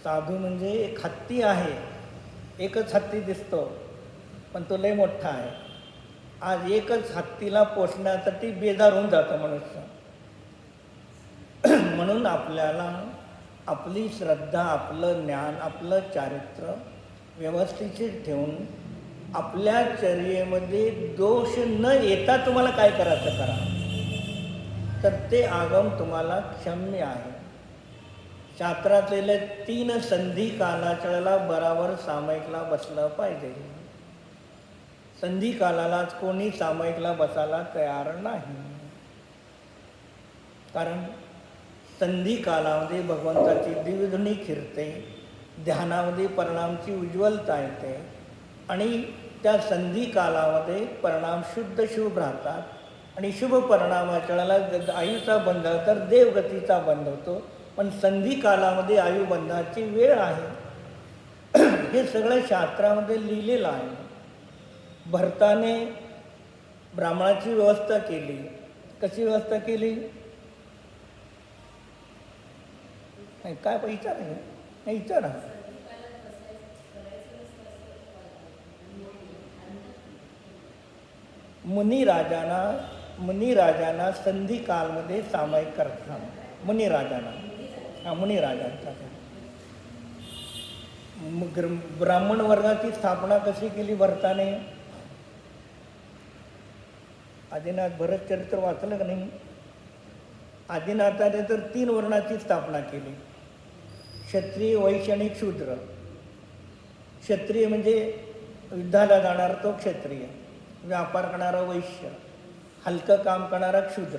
साधू म्हणजे एक हत्ती आहे. एकच हत्ती दिसतो, पण तो लय मोठा आहे. आज एकच हत्तीला पोषण्यासाठी बेजार होऊन जातो मनुष्य. म्हणून आपल्याला आपली श्रद्धा, आपलं ज्ञान, आपलं चारित्र्य व्यवस्थित ठेवून आपल्या चर्येमध्ये दोष न येता तुम्हाला काय करायचं करा, तर ते आगम तुम्हाला क्षम्य आहे. शास्त्रातले 3 संधी कालाचळाला बराबर सामायिकला बसलं पाहिजे. संधी कालालाच कोणी सामायिकला बसायला तयार नाही, कारण संधी कालामध्ये भगवंताची दिव्यध्वनी फिरते, ध्यानामध्ये परिणामची उज्ज्वलता येते, आणि त्या संधी कालामध्ये परिणाम शुद्ध शुभ राहतात. आणि शुभ परिणामाच्या आयुचा बंध तर देवगतीचा बंध होतो. पण संधी कालामध्ये आयुबंधाची वेळ आहे. हे सगळं शास्त्रामध्ये लिहिलेलं आहे. भरताने ब्राह्मणाची व्यवस्था केली. कशी व्यवस्था केली? नाही काय विचार आहे? नाही विचारा. मुनिराजांना संधी कालमध्ये सामायिक करतात. मुनिराजांचा ब्राह्मण वर्गाची स्थापना कशी केली भरताने? आदिनाथ भरत चरित्र वाचलं का नाही? आदिनाथाने तर 3 वर्णाची स्थापना केली, क्षत्रिय, वैश्य आणि शूद्र. क्षत्रिय म्हणजे युद्धाला जाणारा तो क्षत्रिय, व्यापार करणारा वैश्य, हलकं काम करणारा शूद्र.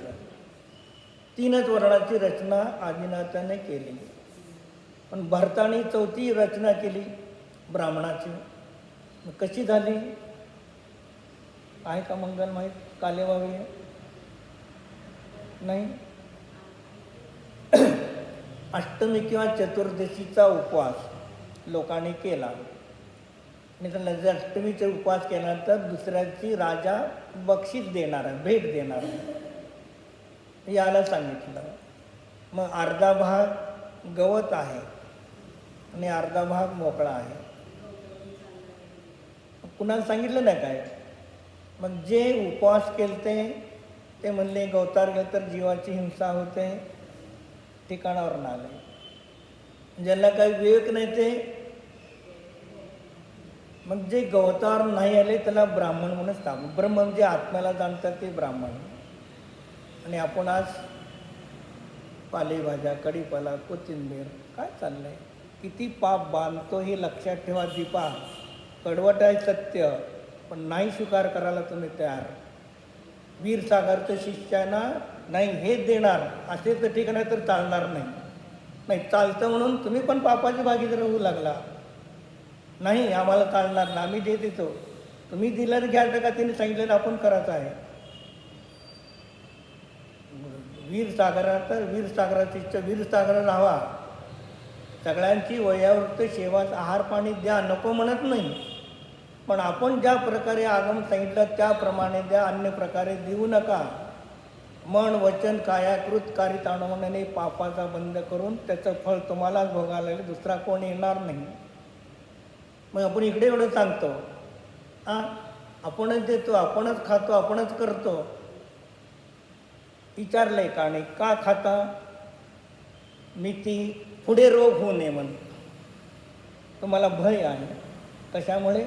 3च वर्णाची रचना आदिनाथाने केली. पण भरताने 4थी रचना केली ब्राह्मणाची. कशी झाली आहे का मंगल माहीत? कालेवावी नाही. अष्टमी किंवा चतुर्दशीचा उपवास लोकांनी केला, आणि त्याला अष्टमीचा उपवास केल्यानंतर दुसऱ्याची राजा बक्षीस देणार आहे, भेट देणार आहे, याला सांगितलं. मग अर्धा भाग गवत आहे आणि अर्धा भाग मोकळा आहे. कुणाला सांगितलं नाही काय. मग जे उपवास केलते ते म्हणले गवतार गेलं तर जीवाची हिंसा होते, ठिकाणावर आले. ज्यांना काही विवेक नाही ते, मग जे गवतावर नाही आले त्याला ब्राह्मण म्हणून स्थापन. ब्रह्म म्हणजे आत्म्याला जाणतात ते ब्राह्मण. आणि आपण आज पालेभाज्या, कढीपाला, कोथिंबीर काय चाललंय, किती पाप बांधतो हे लक्षात ठेवा. दीपा कडवट आहे सत्य, पण नाही स्वीकार करायला तुम्ही तयार. वीर सागरचं शिष्याना नाही हेच देणार असेच तर ठीक नाही, तर चालणार नाही. नाही चालतं म्हणून तुम्ही पण पापाची भागीदार होऊ लागला. नाही आम्हाला चालणार ना, आम्ही जे देतो, तुम्ही दिलं घ्यायचं का त्यांनी सांगितलं आपण करायचं आहे. वीर सागराचं वीर सागराची इच्छा, वीर सागर राहावा सगळ्यांची वयोवृत्त सेवा आहार पाणी द्या नको म्हणत नाही, पण आपण ज्या प्रकारे आगम सांगितलं त्याप्रमाणे द्या, अन्य प्रकारे देऊ नका. मन वचन कायाकृत कारित आणवण्याने पापाचा बंद करून त्याचं फळ तुम्हालाच भोगायला लागेल, दुसरा कोण येणार नाही. मग आपण इकडे एवढं सांगतो, आपणच देतो, आपणच खातो, आपणच करतो. विचारलंय का नाही का खाता? मी ती पुढे रोग होऊ नये म्हणून. तुम्हाला भय आहे. कशामुळे?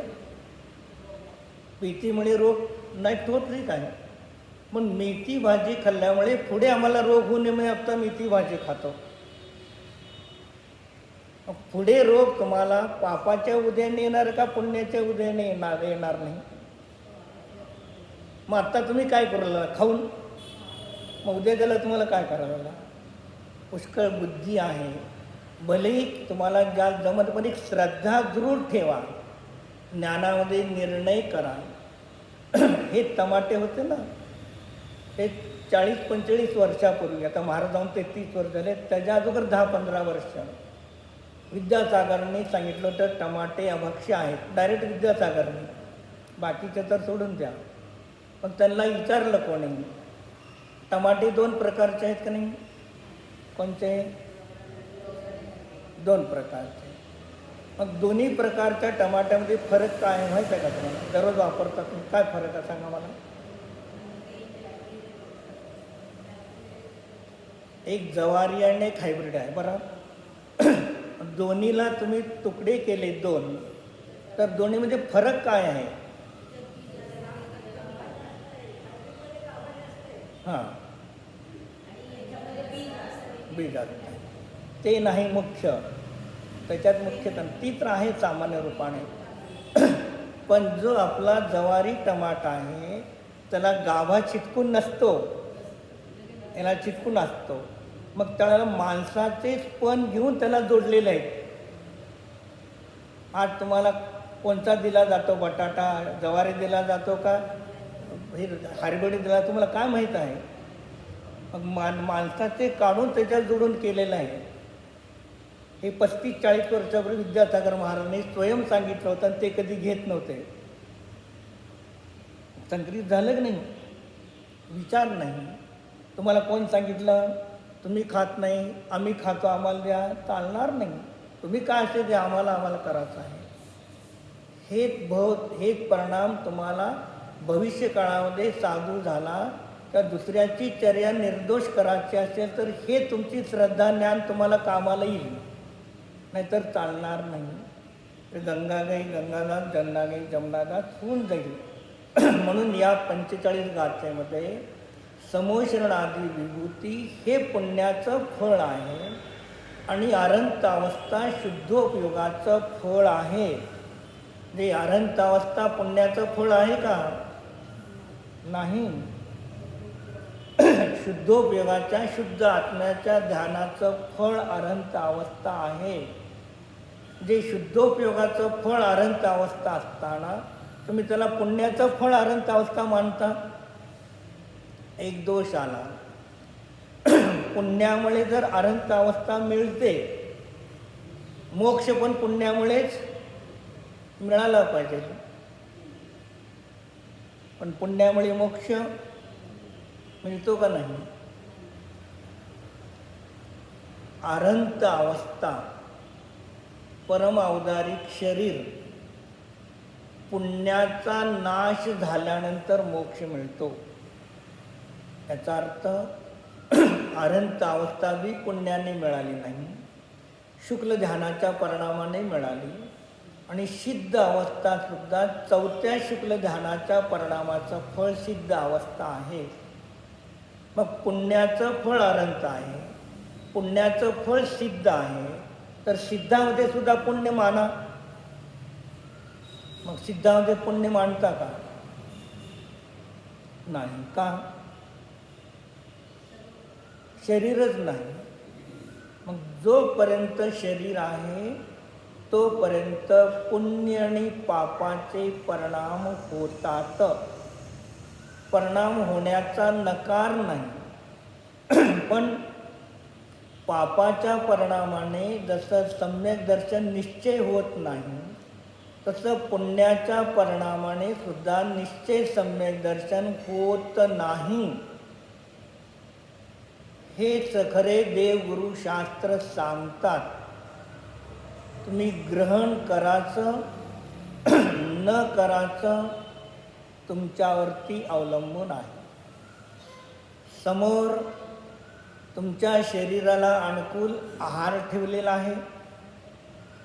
भीतीमुळे रोग नाही होत नाही काय, पण मेथी भाजी खाल्ल्यामुळे पुढे आम्हाला रोग होऊ नये म्हणून आता मेथी भाजी खातो. पुढे रोग तुम्हाला पापाच्या उदयाने येणार का पुण्याच्या उदयाने येणार नाही. मग आता तुम्ही काय करू लागला? खाऊन. मग उद्या त्याला तुम्हाला काय करावं लागला? पुष्कळ बुद्धी आहे. भलेही तुम्हाला ज्या जमत पण एक श्रद्धा दृढ ठेवा, ज्ञानामध्ये निर्णय करा. हे टमाटे होते ना, हे 40-45 वर्षापूर्वी, आता महाराजांना 33 वर्ष झाले, त्याच्या अगोदर 10-15 वर्ष विद्यासागरने सांगितलं होतं टमाटे अभक्ष्य आहेत. डायरेक्ट विद्यासागरने, बाकीचं तर सोडून द्या. पण त्यांना विचारलं कोणी, टमाटे 2 प्रकारचे आहेत का नाही? कोणते? 2 प्रकारचे. मग दोन्ही प्रकारच्या टमाट्यामध्ये फरक काय आहे माहीत आहे का तुम्हाला? दररोज वापरतात तुम्ही, काय फरक आहे सांगा मला. एक जवारी आणि एक हायब्रिड आहे बरं. दोन्हीला तुम्ही तुकडे केले 2, तर दोन्हीमध्ये फरक काय आहे? हां, बीज असतं ते नाही मुख्य, त्याच्यात मुख्य ती तर आहे सामान्य रूपाने. पण जो आपला जवारी टमाटा आहे त्याला गाभा चिटकून नसतो, याला चिटकून असतो. मग त्याला माणसाचे स्पन घेऊन त्याला जोडलेले आहेत. आज तुम्हाला कोणता दिला जातो? बटाटा जवारी दिला जातो का हे हायब्रिड दिला, तुम्हाला काय माहीत आहे? मग माणसाचे काढून त्याच्यात जोडून केलेलं आहे. हे 35-40 वर्षापूर्वी विद्यासागर महाराजांनी स्वयं सांगितलं होतं आणि ते कधी घेत नव्हते. संकरित झालं की नाही? विचार नाही. तुम्हाला कोण सांगितलं? तुम्ही खात नाही, आम्ही खातो, आम्हाला द्या, चालणार नाही. तुम्ही काय असे द्या, आम्हाला करायचं आहे. हेच परिणाम तुम्हाला भविष्य काळामध्ये साधू झाला तर दुसऱ्याची चर्या निर्दोष करायची असेल तर हे तुमची श्रद्धा ज्ञान तुम्हाला कामाला येईल, नाहीतर चालणार नाही. गंगा गई गंगाघाट, जमना गई जमनाघाट होऊन जाईल. म्हणून या 45 गाथेमध्ये समोषणादी विभूती हे पुण्याचं फळ आहे आणि अरंत अवस्था शुद्धोपयोगाचं फळ आहे. जे अरंत अवस्था पुण्याचं फळ आहे का? नाही. शुद्धोपयोगाच्या शुद्ध आत्म्याच्या ध्यानाचं फळ अरंत अवस्था आहे. जे शुद्धोपयोगाचं फळ अरंत अवस्था असताना तुम्ही त्याला पुण्याचं फळ अरंत अवस्था मानता. एक दोष आला. पुण्यामुळे जर अरंत अवस्था मिळते, मोक्ष पण पुण्यामुळेच मिळाला पाहिजे. पण पुण्यामुळे मोक्ष मिळतो का नाही? अरंत अवस्था, परम औदारिक शरीर, पुण्याचा नाश झाल्यानंतर मोक्ष मिळतो. याचा अर्थ अरंत अवस्था बी पुण्याने मिळाली नाही, शुक्ल ध्यानाच्या परिणामाने मिळाली. आणि सिद्ध अवस्था सुद्धा 4थ्या शुक्ल ध्यानाच्या परिणामाचं फळ सिद्ध अवस्था आहे. मग पुण्याचं फळ अरंत आहे, पुण्याचं फळ सिद्ध आहे, तर सिद्धामध्ये सुद्धा पुण्य माना. मग सिद्धामध्ये पुण्य मानता का? नाही. का? शरीरच नाही. मग जोपर्यंत शरीर आहे तोपर्यंत पुण्य आणि पापाचे परिणाम होतात. परिणाम होण्याचा नकार नाही, पण पापाच्या परिणामाने जसं सम्यक दर्शन निश्चय होत नाही, तसं पुण्याच्या परिणामाने सुद्धा निश्चय सम्यक दर्शन होत नाही. हेच खरे देवगुरु शास्त्र सांगतात. तुम्ही ग्रहण करायचं न करायचं तुमच्यावरती अवलंबून आहे. समोर तुमच्या शरीराला अनुकूल आहार ठेवलेला आहे,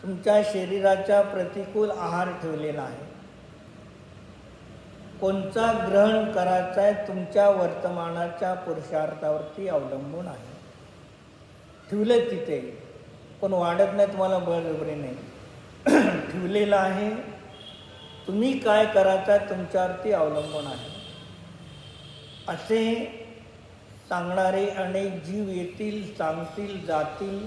तुमच्या शरीराच्या प्रतिकूल आहार ठेवलेला आहे. कोणता ग्रहण करायचा आहे तुमच्या वर्तमानाच्या पुरुषार्थावरती अवलंबून आहे. ठेवले तिथे, पण वाढत नाही, तुम्हाला बळजबरी नाही. ठेवलेलं आहे. तुम्ही काय करायचा तुमच्यावरती अवलंबून आहे. असे सांगणारे अनेक जीव येतील, सांगतील, जातील.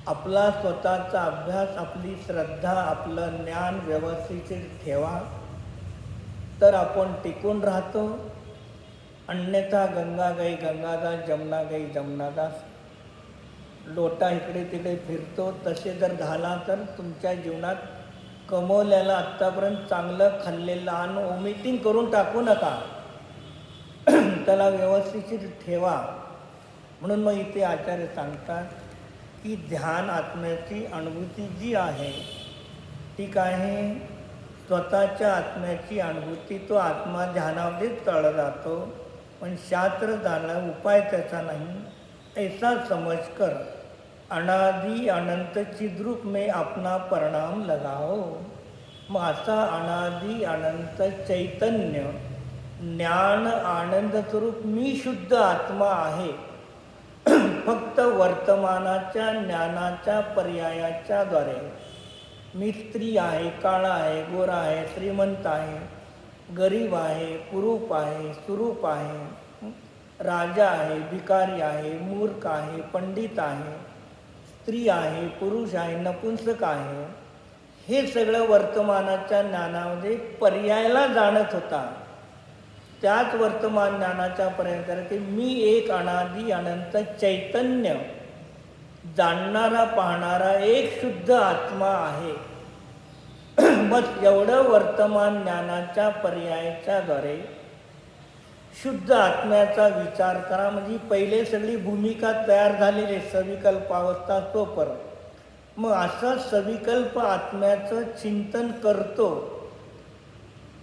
आपला स्वतःचा अभ्यास, आपली श्रद्धा, आपलं ज्ञान व्यवस्थित ठेवा, तर आपण टिकून राहतो. अन्यथा गंगागाई गंगादास, जमनागाई जमनादास, लोटा इकडे तिकडे फिरतो. तसे जर झाला तर तुमच्या जीवनात कमवल्याला आत्तापर्यंत चांगलं खाल्लेलं अन्न ओमिटिंग करून टाकू नका. त्याला व्यवस्थित ठेवा. म्हणून मग इथे आचार्य सांगतात की ध्यान आत्म्याची अनुभूती जी आहे ती काय आहे, स्वतःच्या आत्म्याची अनुभूती. तो आत्मा ध्यानामध्येच तळ जातो, पण शास्त्र जाणं उपाय त्याचा नाही. ऐसा समझ कर अनादि अनंत चिद्रूप में अपना परिणाम लगाओ. मग असा अनादि अनंत चैतन्य ज्ञान आनंद स्वरूप मी शुद्ध आत्मा आहे. फक्त वर्तमानाच्या ज्ञानाच्या पर्यायाच्या द्वारे मी स्त्री आहे, काळा आहे, गोरा आहे, श्रीमंत आहे, गरीब आहे, कुरूप आहे, सुरूप आहे, राजा आहे, भिकारी आहे, मूर्ख आहे, पंडित आहे, स्त्री आहे, पुरुष आहे, नपुंसक आहे, हे सगळं वर्तमानाच्या ज्ञानामध्ये पर्यायाला जाणत होता. त्याच वर्तमान ज्ञानाच्या पर्यंत मी एक अनादि अनंत चैतन्य जाणणारा पाहणारा एक शुद्ध आत्मा आहे. बस एवढं वर्तमान ज्ञानाच्या पर्यायाच्या द्वारे शुद्ध आत्म्याचा विचार करा. म्हणजे पहिले सगळी भूमिका तयार झालेली सविकल्प अवस्था तोपर्यंत. मग असं सविकल्प आत्म्याचं चिंतन करतो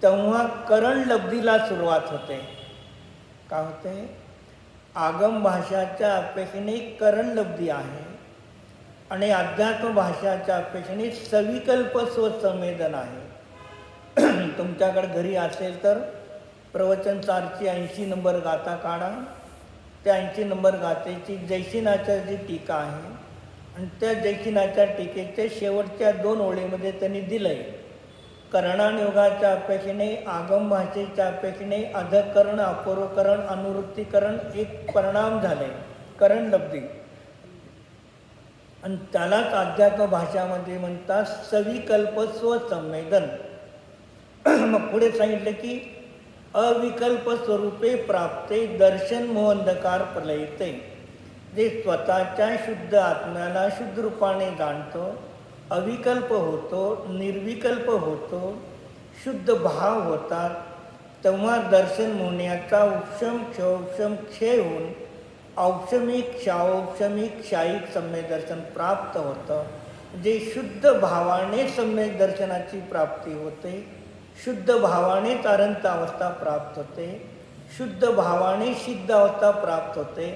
तेव्हा करण लब्धीला सुरुवात होते. काय होते? आगम भाषाच्या अपेक्षेने करण लब्धी आहे आणि अध्यात्म भाषाच्या अपेक्षेने सविकल्प स्वसंवेदन आहे. तुमच्याकडे घरी असेल तर प्रवचनसारची 80 नंबर गाथा काढा. त्या 80 नंबर गाथेची जयसिनाच्या जी टीका आहे आणि त्या जयसिनाच्या टीकेच्या शेवटच्या 2 ओळीमध्ये त्यांनी दिलं आहे, करणानुयोगाच्या अपेक्षेने, आगम भाषेच्या अपेक्षेने अधकरण, अपूर्वकरण, अनुवृत्तीकरण एक परिणाम झाले, करण लब्धी. आणि त्यालाच अध्यात्म भाषामध्ये म्हणतात सविकल्प स्वसंवेदन. मग पुढे सांगितलं की अविकल्प स्वरूपे प्राप्ते दर्शन मोहंधकार प्रलयते. जे स्वतःच्या शुद्ध आत्म्याला शुद्ध रूपाने जाणतो, अविकल्प होतो, निर्विकल्प होतो, शुद्ध भाव होतात, तेव्हा दर्शन मोहण्याचा उपशम क्षोपशम क्षय होऊन औक्षमिक क्षावक्षमिक क्षायिक सम्यक दर्शन प्राप्त होतं. जे शुद्ध भावाने सम्यक दर्शनाची प्राप्ती होते, शुद्ध भावाने तारंत अवस्था प्राप्त होते, शुद्ध भावाने सिद्ध अवस्था प्राप्त होते.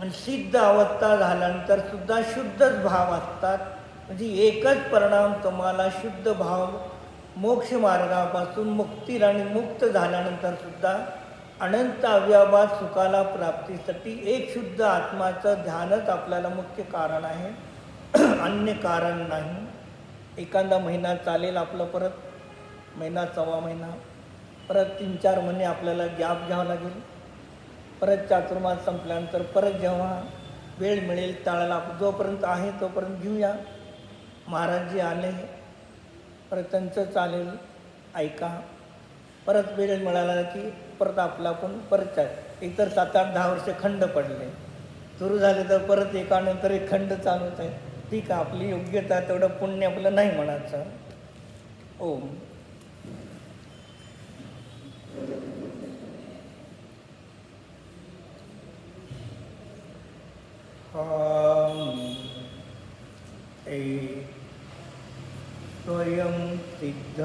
आणि सिद्ध अवस्था झाल्यानंतर सुद्धा शुद्धच भाव असतात. म्हणजे एकच परिणाम तुम्हाला शुद्ध भाव मोक्ष मार्गापासून मुक्तीला आणि मुक्त झाल्यानंतर सुद्धा अनंत अव्यवहार सुखाला प्राप्तीसाठी एक शुद्ध आत्माचं ध्यानच आपल्याला मुख्य कारण आहे, अन्य कारण नाही. एखादा महिना चालेल आपलं, परत महिना सव्वा महिना, परत 3-4 महिने आपल्याला गॅप घ्यावं लागेल. परत चातुर्मास संपल्यानंतर परत जेव्हा वेळ मिळेल त्यावेळेला जोपर्यंत आहे तोपर्यंत घेऊया. महाराजजी आले, परत त्यांचं चालेल ऐका. परत वेळ मिळाला की परत आपला पण परत इतर 7-8-10 वर्ष खंड पडले. सुरू झाले तर परत एकानंतर एक खंड चालूच आहे. ठीक आहे, आपली योग्यता तेवढं पुण्य आपलं नाही म्हणायचं. ओम. स्वयं सिद्ध